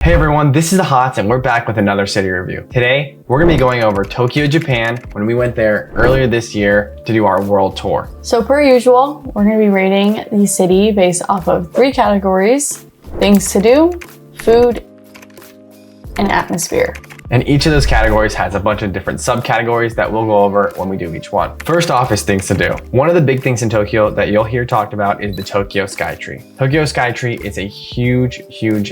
Hey everyone, this is the Hots and we're back with another city review. Today, we're gonna be going over Tokyo, Japan, when we went there earlier this year to do our world tour. So per usual, we're gonna be rating the city based off of 3 categories: things to do, food, and atmosphere. And each of those categories has a bunch of different subcategories that we'll go over when we do each one. First off is things to do. One of the big things in Tokyo that you'll hear talked about is the Tokyo Skytree. Tokyo Skytree is a huge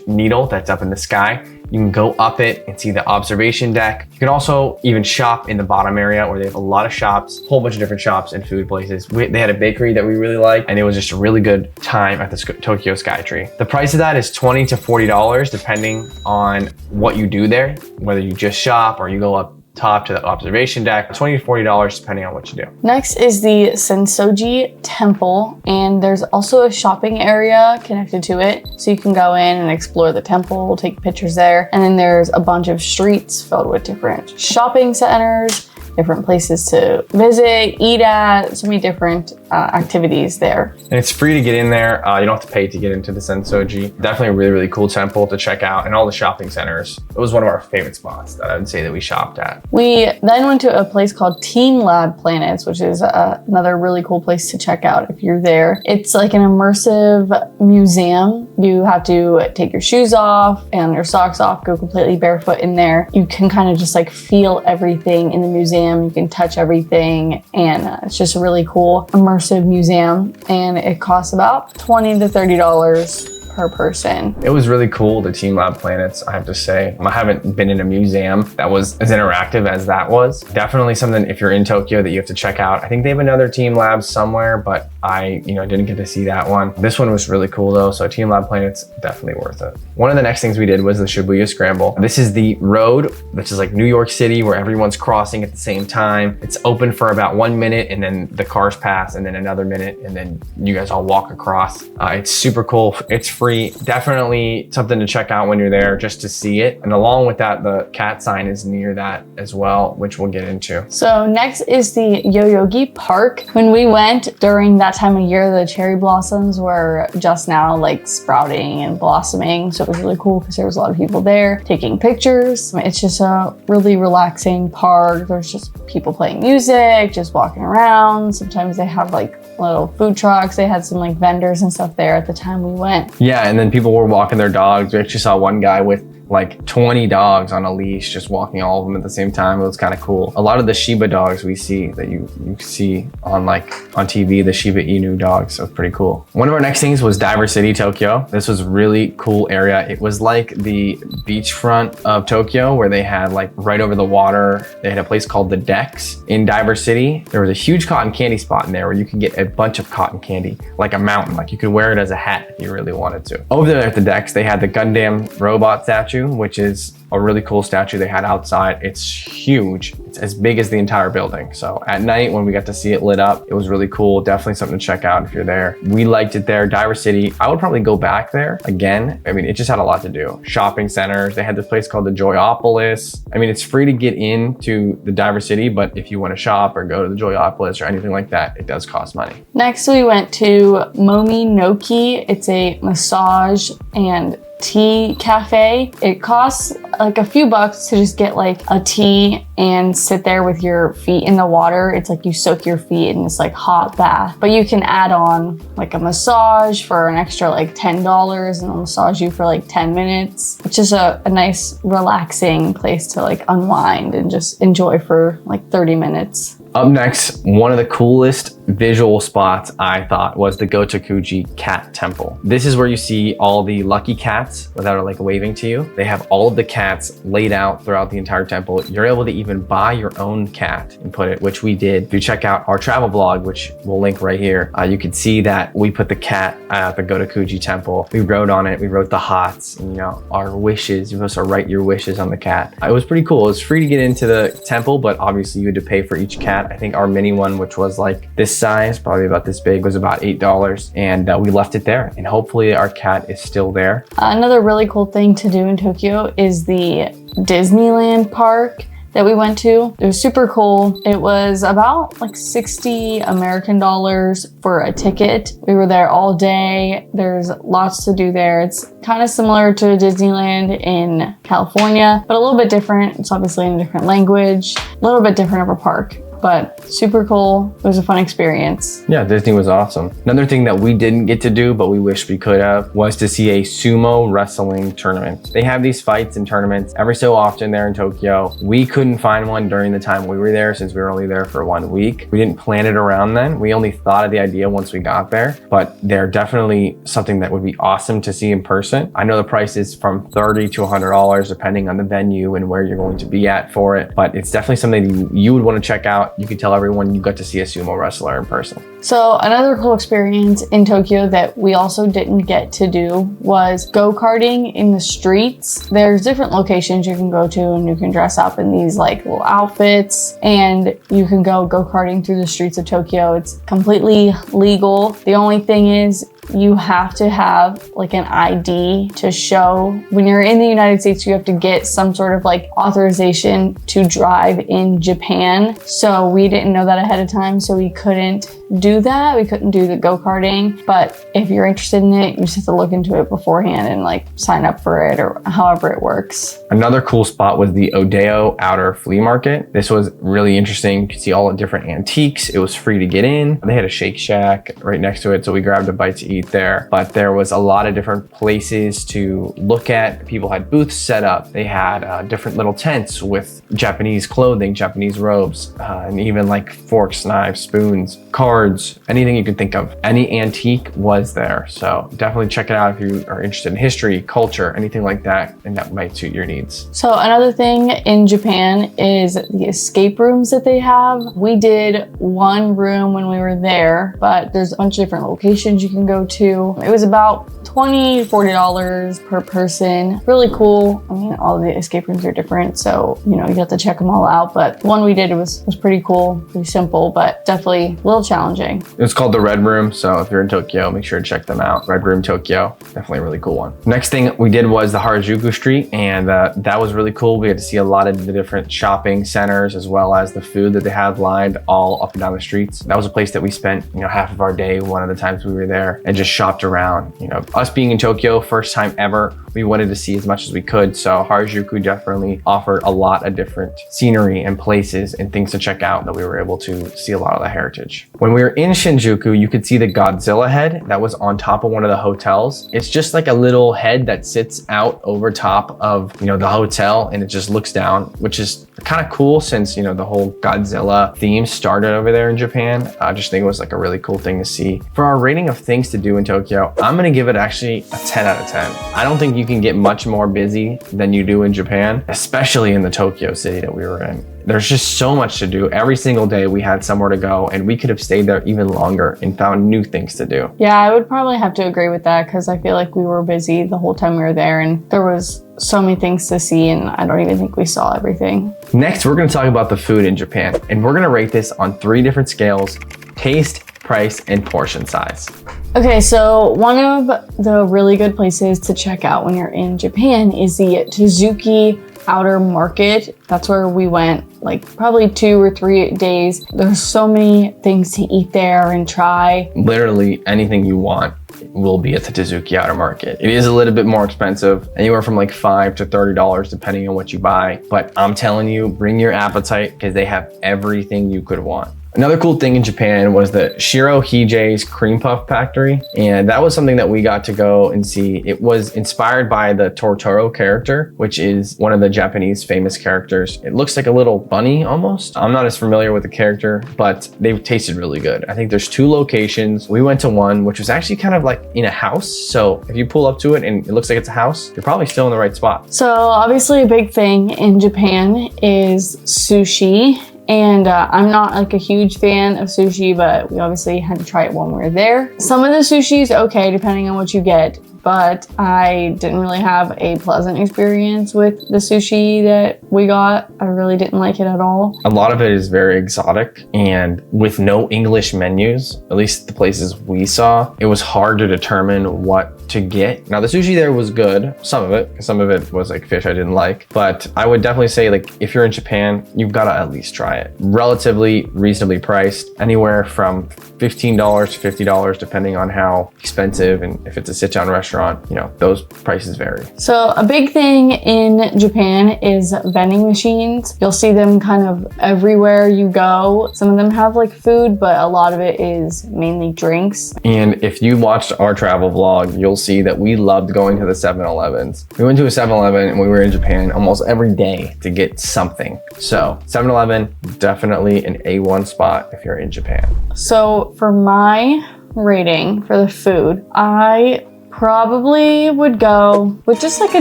needle that's up in the sky. You can go up it and see the observation deck. You can also even shop in the bottom area where they have a lot of shops, a whole bunch of different shops and food places. They had a bakery that we really liked, and it was just a really good time at the Tokyo Skytree. The price of that is $20 to $40 depending on what you do there, whether you just shop or you go up top to the observation deck. $20 to $40 depending on what you do. Next is the Sensoji Temple, and there's also a shopping area connected to it, so you can go in and explore the temple, take pictures there. And then there's a bunch of streets filled with different shopping centers, different places to visit, eat at, so many different activities there. And it's free to get in there. You don't have to pay to get into the Sensoji. Definitely a really cool temple to check out, and all the shopping centers. It was one of our favorite spots that I would say that we shopped at. We then went to a place called Team Lab Planets, which is another really cool place to check out if you're there. It's like an immersive museum. You have to take your shoes off and your socks off, go completely barefoot in there. You can kind of just like feel everything in the museum. You can touch everything, and it's just a really cool immersive museum, and it costs about $20 to $30 per person. It was really cool, the Team Lab Planets, I have to say. I haven't been in a museum that was as interactive as that was. Definitely something, if you're in Tokyo, that you have to check out. I think they have another Team Lab somewhere, but I didn't get to see that one. This one was really cool though, so Team Lab Planets, definitely worth it. One of the next things we did was the Shibuya Scramble. This is the road, which is like New York City, where everyone's crossing at the same time. It's open for about 1 minute, and then the cars pass, and then another minute, and then you guys all walk across. It's super cool. It's free. Definitely something to check out when you're there just to see it. And along with that, the cat sign is near that as well, which we'll get into. So next is the Yoyogi Park. When we went during that time of year, the cherry blossoms were just now like sprouting and blossoming. So it was really cool because there was a lot of people there taking pictures. It's just a really relaxing park. There's just people playing music, just walking around. Sometimes they have like little food trucks. They had some like vendors and stuff there at the time we went. Yeah, and then people were walking their dogs. We actually saw one guy with like 20 dogs on a leash, just walking all of them at the same time. It was kind of cool. A lot of the Shiba dogs we see that you see on TV, the Shiba Inu dogs, so pretty cool. One of our next things was Diver City, Tokyo. This was really cool area. It was like the beachfront of Tokyo, where they had like right over the water, they had a place called the Decks in Diver City. There was a huge cotton candy spot in there where you could get a bunch of cotton candy, like a mountain. Like you could wear it as a hat if you really wanted to. Over there at the Decks, they had the Gundam robot statue, which is a really cool statue they had outside. It's huge. It's as big as the entire building. So at night when we got to see it lit up, it was really cool. Definitely something to check out if you're there. We liked it there. Diver City, I would probably go back there again. I mean, it just had a lot to do. Shopping centers. They had this place called the Joyopolis. I mean, it's free to get into the Diver City, but if you want to shop or go to the Joyopolis or anything like that, it does cost money. Next, we went to Mominoki. It's a massage and tea cafe. It costs like a few bucks to just get like a tea and sit there with your feet in the water. It's like you soak your feet in this like hot bath, but you can add on like a massage for an extra like $10, and they'll massage you for like 10 minutes. It's just a nice relaxing place to like unwind and just enjoy for like 30 minutes. Up next, one of the coolest visual spots I thought was the Gotokuji Cat Temple. This is where you see all the lucky cats that are like waving to you. They have all of the cats laid out throughout the entire temple. You're able to even buy your own cat and put it, which we did. If you check out our travel blog, which we'll link right here, you can see that we put the cat at the Gotokuji Temple. We wrote on it, we wrote the hots, and our wishes. You're supposed to write your wishes on the cat. It was pretty cool. It was free to get into the temple, but obviously you had to pay for each cat. I think our mini one, which was like this size, probably about this big, was about $8, and we left it there, and hopefully our cat is still there. Another really cool thing to do in Tokyo is the Disneyland Park. that we went to. It was super cool. It was about like 60 American dollars for a ticket. We were there all day. There's lots to do there. It's kind of similar to Disneyland in California, but a little bit different. It's obviously in a different language, a little bit different of a park, but super cool. It was a fun experience. Yeah, Disney was awesome. Another thing that we didn't get to do, but we wish we could have, was to see a sumo wrestling tournament. They have these fights and tournaments every so often there in Tokyo. We couldn't find one during the time we were there since we were only there for 1 week. We didn't plan it around then. We only thought of the idea once we got there, but they're definitely something that would be awesome to see in person. I know the price is from $30 to $100 depending on the venue and where you're going to be at for it, but it's definitely something you would want to check out. You could tell everyone you got to see a sumo wrestler in person. So another cool experience in Tokyo that we also didn't get to do was go-karting in the streets. There's different locations you can go to and you can dress up in these like little outfits and you can go go-karting through the streets of Tokyo. It's completely legal. The only thing is you have to have like an ID to show. When you're in the United States, you have to get some sort of like authorization to drive in Japan. So we didn't know that ahead of time, so we couldn't do that. We couldn't do the go-karting, but if you're interested in it, you just have to look into it beforehand and like sign up for it or however it works. Another cool spot was the Oedo Outer Flea Market. This was really interesting. You could see all the different antiques. It was free to get in. They had a Shake Shack right next to it, so we grabbed a bite to eat there, but there was a lot of different places to look at. People had booths set up. They had different little tents with Japanese clothing, Japanese robes, and even like forks, knives, spoons, cards, anything you could think of. Any antique was there. So definitely check it out if you are interested in history, culture, anything like that, and that might suit your needs. So another thing in Japan is the escape rooms that they have. We did one room when we were there, but there's a bunch of different locations you can go to. It was about $20, $40 per person. Really cool. I mean, all the escape rooms are different, so you know, you have to check them all out. But the one we did was pretty cool, pretty simple, but definitely a little challenging. It's called the Red Room, so if you're in Tokyo, make sure to check them out. Red Room Tokyo, definitely a really cool one. Next thing we did was the Harajuku Street, and that was really cool. We had to see a lot of the different shopping centers as well as the food that they have lined all up and down the streets. That was a place that we spent, you know, half of our day one of the times we were there and just shopped around. You know, us being in Tokyo, first time ever, we wanted to see as much as we could. So Harajuku definitely offered a lot of different scenery and places and things to check out that we were able to see a lot of the heritage. When we were in Shinjuku, you could see the Godzilla head that was on top of one of the hotels. It's just like a little head that sits out over top of, you know, the hotel, and it just looks down, which is kind of cool since, you know, the whole Godzilla theme started over there in Japan. I just think it was like a really cool thing to see. For our rating of things to do in Tokyo, I'm gonna give it actually a 10 out of 10. I don't think you can get much more busy than you do in Japan, especially in the Tokyo city that we were in. There's just so much to do. Every single day we had somewhere to go, and we could have stayed there even longer and found new things to do. Yeah, I would probably have to agree with that because I feel like we were busy the whole time we were there and there was so many things to see and I don't even think we saw everything. Next, we're gonna talk about the food in Japan, and we're gonna rate this on 3 different scales: taste, price, and portion size. Okay, so one of the really good places to check out when you're in Japan is the Tsukiji Outer Market. That's where we went like probably 2 or 3 days. There's so many things to eat there and try. Literally anything you want will be at the Tsukiji Outer Market. It is a little bit more expensive, anywhere from like $5 to $30 depending on what you buy. But I'm telling you, bring your appetite because they have everything you could want. Another cool thing in Japan was the Shiro Hige's Cream Puff Factory, and that was something that we got to go and see. It was inspired by the Totoro character, which is one of the Japanese famous characters. It looks like a little bunny almost. I'm not as familiar with the character, but they tasted really good. I think there's 2 locations. We went to one, which was actually kind of like in a house. So if you pull up to it and it looks like it's a house, you're probably still in the right spot. So obviously a big thing in Japan is sushi. And I'm not like a huge fan of sushi, but we obviously had to try it when we were there. Some of the sushi is okay, depending on what you get, but I didn't really have a pleasant experience with the sushi that we got. I really didn't like it at all. A lot of it is very exotic, and with no English menus, at least the places we saw, it was hard to determine what to get. Now the sushi there was good, some of it was like fish I didn't like, but I would definitely say like if you're in Japan, you've got to at least try it. Relatively reasonably priced, anywhere from $15 to $50 depending on how expensive, and if it's a sit-down restaurant, you know, those prices vary. So a big thing in Japan is vending machines. You'll see them kind of everywhere you go. Some of them have like food, but a lot of it is mainly drinks. And if you watched our travel vlog, you'll see that we loved going to the 7-Elevens. We went to a 7-Eleven when we were in Japan almost every day to get something. So 7-Eleven, definitely an A1 spot if you're in Japan. So for my rating for the food, I probably would go with just like a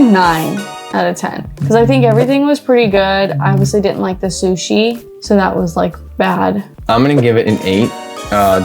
9 out of 10. Because I think everything was pretty good. I obviously didn't like the sushi, so that was like bad. I'm gonna give it an 8.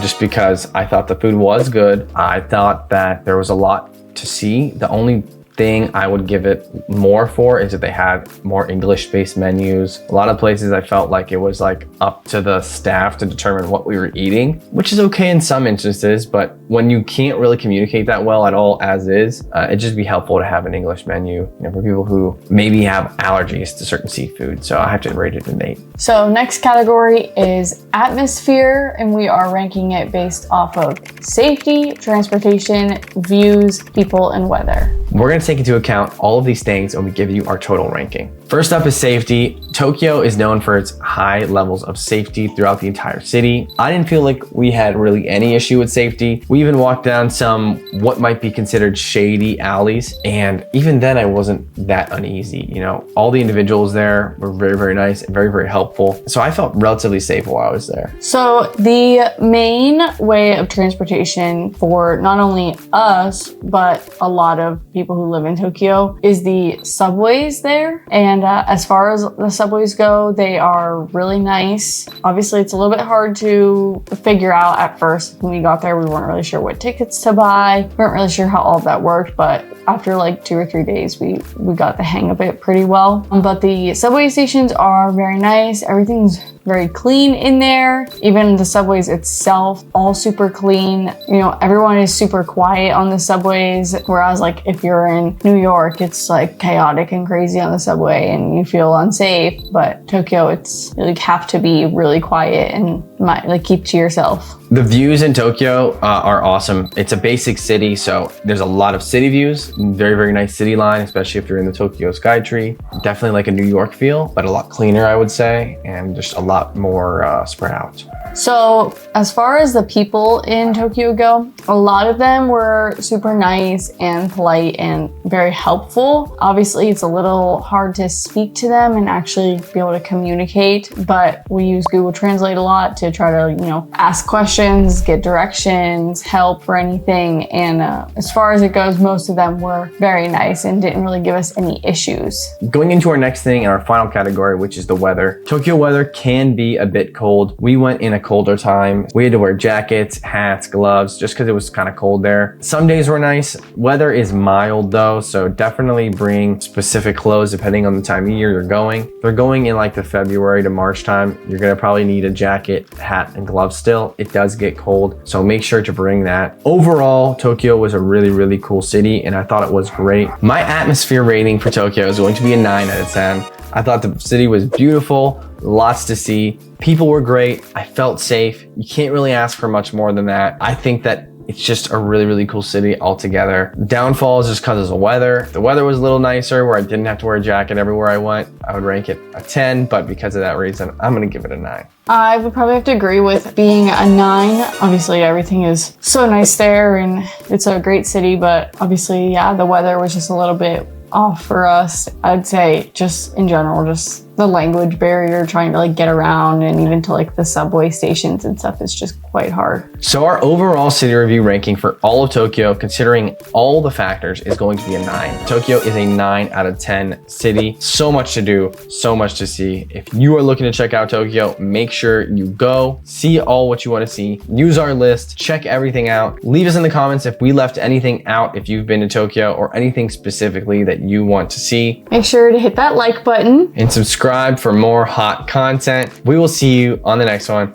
Just because I thought the food was good. I thought that there was a lot to see. The only thing I would give it more for is if they had more English-based menus. A lot of places I felt like it was like up to the staff to determine what we were eating, which is okay in some instances, but when you can't really communicate that well at all as is, it'd just be helpful to have an English menu, you know, for people who maybe have allergies to certain seafood. So I have to rate it an 8. So next category is atmosphere, and we are ranking it based off of safety, transportation, views, people, and weather. We're gonna take into account all of these things when we give you our total ranking. First up is safety. Tokyo is known for its high levels of safety throughout the entire city. I didn't feel like we had really any issue with safety. We even walked down some what might be considered shady alleys, and even then I wasn't that uneasy. You know, all the individuals there were very, very nice and very, very helpful. So I felt relatively safe while I was there. So the main way of transportation for not only us, but a lot of people who live in Tokyo is the subways there. And as far as the subways go, they are really nice. Obviously, it's a little bit hard to figure out at first. When we got there, we weren't really sure what tickets to buy. We weren't really sure how all of that worked, but after like 2 or 3 days, we got the hang of it pretty well. But the subway stations are very nice. Everything's very clean in there. Even the subways itself, all super clean. You know, everyone is super quiet on the subways. Whereas like if you're in New York, it's like chaotic and crazy on the subway and you feel unsafe. But Tokyo, it's you like have to be really quiet and like keep to yourself. The views in Tokyo are awesome. It's a basic city, so there's a lot of city views. Very, very nice city line, especially if you're in the Tokyo Skytree. Definitely like a New York feel, but a lot cleaner, I would say, and just a lot more spread out. So as far as the people in Tokyo go, a lot of them were super nice and polite and very helpful. Obviously, it's a little hard to speak to them and actually be able to communicate, but we use Google Translate a lot to try to, you know, ask questions, get directions, help for anything. And as far as it goes, most of them were very nice and didn't really give us any issues. Going into our next thing, our final category, which is the weather. Tokyo weather can be a bit cold. We went in a colder time. We had to wear jackets, hats, gloves, just because it was kind of cold there. Some days were nice. Weather is mild though, so definitely bring specific clothes depending on the time of year you're going. If you're going in like the February to March time, you're gonna probably need a jacket, hat, and gloves still. It does get cold, so make sure to bring that. Overall, Tokyo was a really, really cool city, and I thought it was great. My atmosphere rating for Tokyo is going to be a 9 out of 10. I thought the city was beautiful, lots to see. People were great. I felt safe. You can't really ask for much more than that. I think that it's just a really, really cool city altogether. Downfall is just because of the weather. If the weather was a little nicer where I didn't have to wear a jacket everywhere I went, I would rank it a 10, but because of that reason, I'm gonna give it a 9. I would probably have to agree with being a 9. Obviously, everything is so nice there and it's a great city, but obviously, yeah, the weather was just a little bit off for us. I'd say just in general, just the language barrier, trying to like get around and even to like the subway stations and stuff is just quite hard. So our overall city review ranking for all of Tokyo, considering all the factors, is going to be a 9. Tokyo is a 9 out of 10 city. So much to do, so much to see. If you are looking to check out Tokyo, make sure you go, see all what you want to see, use our list, check everything out. Leave us in the comments if we left anything out, if you've been to Tokyo, or anything specifically that you want to see. Make sure to hit that like button and subscribe for more hot content. We will see you on the next one.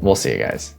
We'll see you guys.